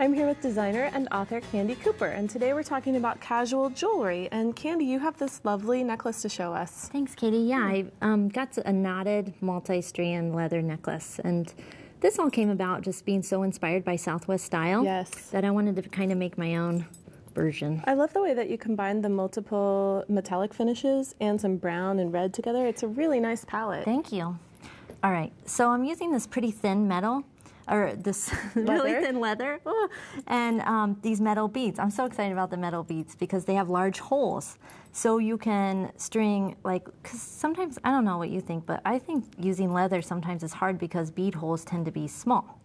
I'm here with designer and author Candie Cooper, and today we're talking about casual jewelry. And Candie, you have this lovely necklace to show us. Thanks, Katie. Yeah, I got a knotted multi-strand leather necklace, and this all came about just being so inspired by Southwest style. Yes. That I wanted to kind of make my own version. I love the way that you combine the multiple metallic finishes and some brown and red together. It's a really nice palette. Thank you. All right, so I'm using this pretty thin metal, or this really thin leather, and these metal beads. I'm so excited about the metal beads because they have large holes. So you can string, like, because sometimes, I don't know what you think, but I think using leather sometimes is hard because bead holes tend to be small.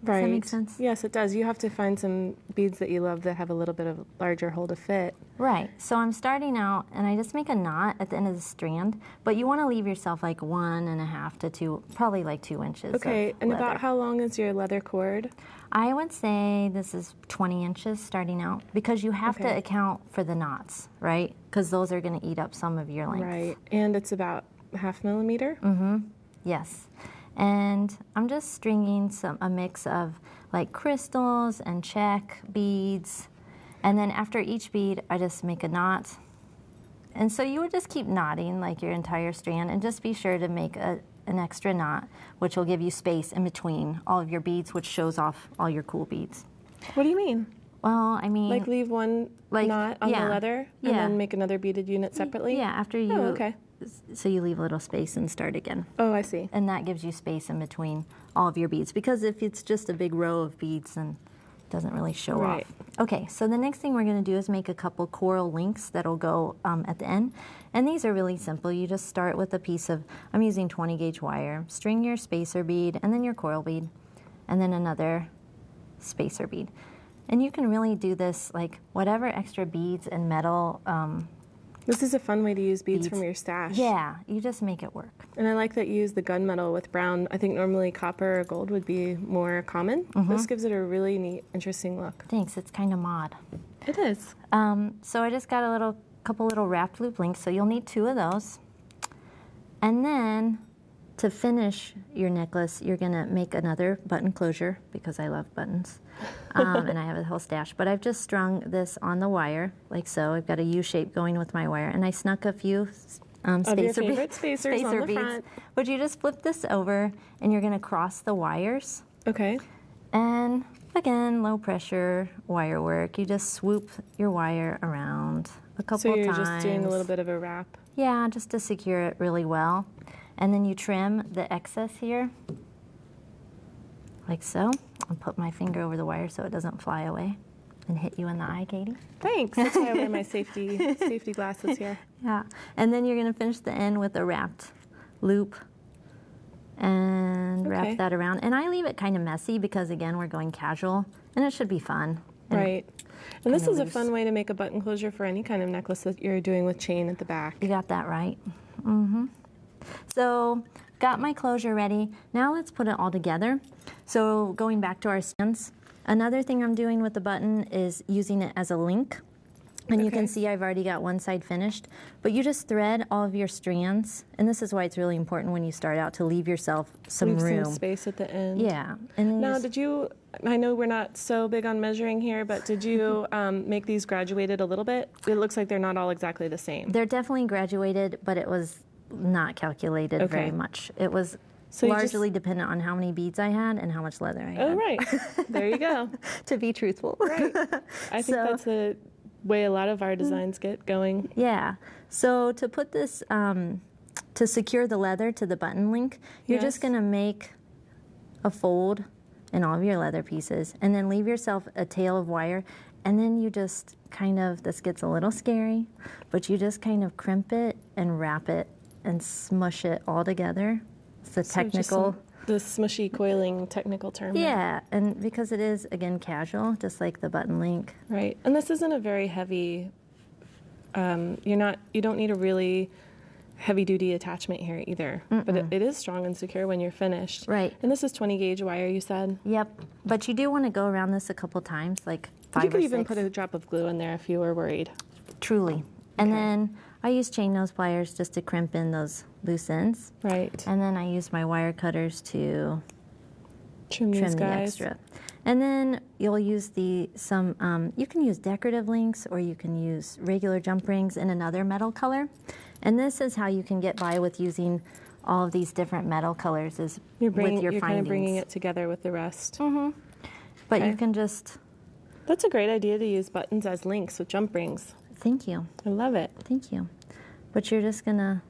Right. Does that make sense? Yes, it does. You have to find some beads that you love that have a little bit of larger hole to fit. Right. So I'm starting out, and I just make a knot at the end of the strand, but you want to leave yourself like 1.5 to 2, probably like 2 inches. Okay, and leather. about how long is your leather cord? I would say this is 20 inches starting out, because you have to account for the knots, right? Because those are going to eat up some of your length. Right, and it's about 0.5 millimeter? Mm-hmm, yes. And I'm just stringing a mix of like crystals and check beads. And then after each bead, I just make a knot. And so you would just keep knotting like your entire strand, and just be sure to make an extra knot, which will give you space in between all of your beads, which shows off all your cool beads. What do you mean? Well, I mean... Like leave one knot on the leather and then make another beaded unit separately? Yeah, after you... Oh, okay. So you leave a little space and start again. Oh, I see. And that gives you space in between all of your beads, because if it's just a big row of beads, then it doesn't really show off. Okay, so the next thing we're going to do is make a couple coral links that'll go at the end. And these are really simple. You just start with a piece of, I'm using 20 gauge wire, string your spacer bead, and then your coral bead, and then another spacer bead. And you can really do this, like, whatever extra beads and metal. This is a fun way to use beads from your stash. Yeah, you just make it work. And I like that you use the gunmetal with brown. I think normally copper or gold would be more common. This gives it a really neat, interesting look. Thanks, it's kind of mod. It is. So I just got a couple little wrapped loop links, so you'll need 2 of those. And then to finish your necklace, you're gonna make another button closure, because I love buttons. And I have a whole stash, but I've just strung this on the wire, like so. I've got a U shape going with my wire, and I snuck a few spacer spacers on the beads. front. But you just flip this over, and you're gonna cross the wires. Okay. And again, low pressure wire work. You just swoop your wire around a couple times. So you're just doing a little bit of a wrap? Yeah, just to secure it really well. And then you trim the excess here, like so. I'll put my finger over the wire so it doesn't fly away and hit you in the eye, Katie. Thanks. That's why I wear my safety glasses here. Yeah. And then you're going to finish the end with a wrapped loop and wrap that around. And I leave it kind of messy because, again, we're going casual, and it should be fun. Right. And this is a fun way to make a button closure for any kind of necklace that you're doing with chain at the back. You got that right. Mm-hmm. So, got my closure ready. Now let's put it all together. So going back to our strands, another thing I'm doing with the button is using it as a link. And you can see I've already got one side finished, but you just thread all of your strands. And this is why it's really important when you start out to leave yourself some room. Some space at the end. Yeah. And now, did you, I know we're not so big on measuring here, but did you make these graduated a little bit? It looks like they're not all exactly the same. They're definitely graduated, but it was not calculated very much. It was largely dependent on how many beads I had and how much leather I had. Oh, right. There you go. To be truthful. Right. I think that's the way a lot of our designs get going. Yeah. So to put this, to secure the leather to the button link, you're just going to make a fold in all of your leather pieces, and then leave yourself a tail of wire, and then you just kind of, this gets a little scary, but you just kind of crimp it and wrap it and smush it all together. It's a technical... The smushy coiling technical term. Yeah, and because it is, again, casual, just like the button link. Right, and this isn't a very heavy, you don't need a really heavy-duty attachment here either, but it is strong and secure when you're finished. Right. And this is 20 gauge wire, you said? Yep, but you do want to go around this a couple times, like 5 or 6. You could even put a drop of glue in there if you were worried. Truly. And then I use chain nose pliers just to crimp in those loose ends. Right. And then I use my wire cutters to trim the these guys. extra. And then you'll use you can use decorative links or you can use regular jump rings in another metal color. And this is how you can get by with using all of these different metal colors with your findings. You're kind of bringing it together with the rest. Mm-hmm. But you can just... That's a great idea to use buttons as links with jump rings. Thank you. I love it. Thank you. But you're just going to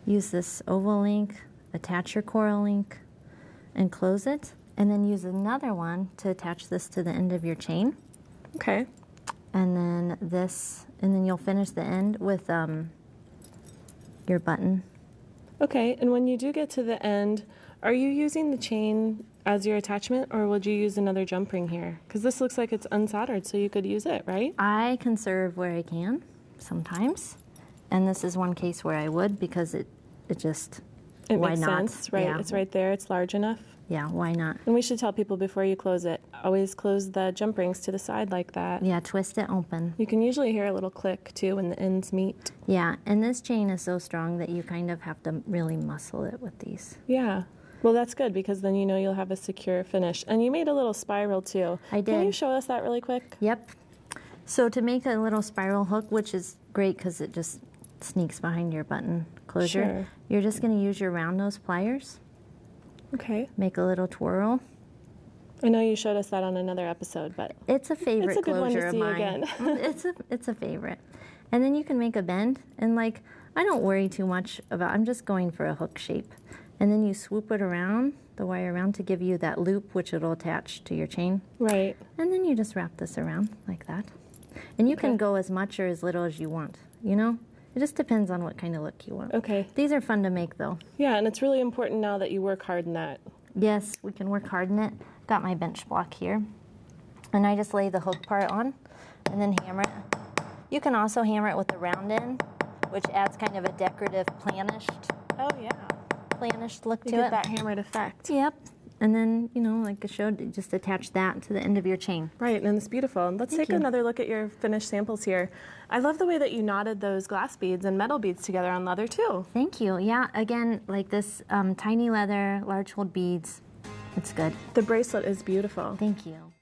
use this oval link, attach your coral link, and close it. And then use another one to attach this to the end of your chain. Okay. And then you'll finish the end with your button. Okay, and when you do get to the end, are you using the chain as your attachment, or would you use another jump ring here? Because this looks like it's unsoldered, so you could use it, right? I conserve where I can, sometimes. And this is one case where I would, because it why makes not? sense, right? Yeah. It's right there, it's large enough. Yeah, why not? And we should tell people before you close it, always close the jump rings to the side like that. Yeah, twist it open. You can usually hear a little click, too, when the ends meet. Yeah, and this chain is so strong that you kind of have to really muscle it with these. Yeah. Well, that's good, because then you know you'll have a secure finish. And you made a little spiral, too. I did. Can you show us that really quick? Yep. So to make a little spiral hook, which is great because it just sneaks behind your button closure, Sure. You're just going to use your round nose pliers. Okay. Make a little twirl. I know you showed us that on another episode, but it's a favorite it's a good closure one to see of mine. Again. it's a favorite. And then you can make a bend, and I don't worry too much about. I'm just going for a hook shape, and then you swoop it around the wire around to give you that loop, which it'll attach to your chain. Right. And then you just wrap this around like that, and you can go as much or as little as you want. You know. It just depends on what kind of look you want. Okay. These are fun to make, though. Yeah, and it's really important now that you work hard in that. Yes, we can work hard in it. Got my bench block here. And I just lay the hook part on and then hammer it. You can also hammer it with the round end, which adds kind of a decorative planished look to it. You get that hammered effect. Yep. And then, like I showed, just attach that to the end of your chain. Right, and it's beautiful. And let's take another look at your finished samples here. I love the way that you knotted those glass beads and metal beads together on leather, too. Thank you. Yeah, again, like this tiny leather, large hold beads. It's good. The bracelet is beautiful. Thank you.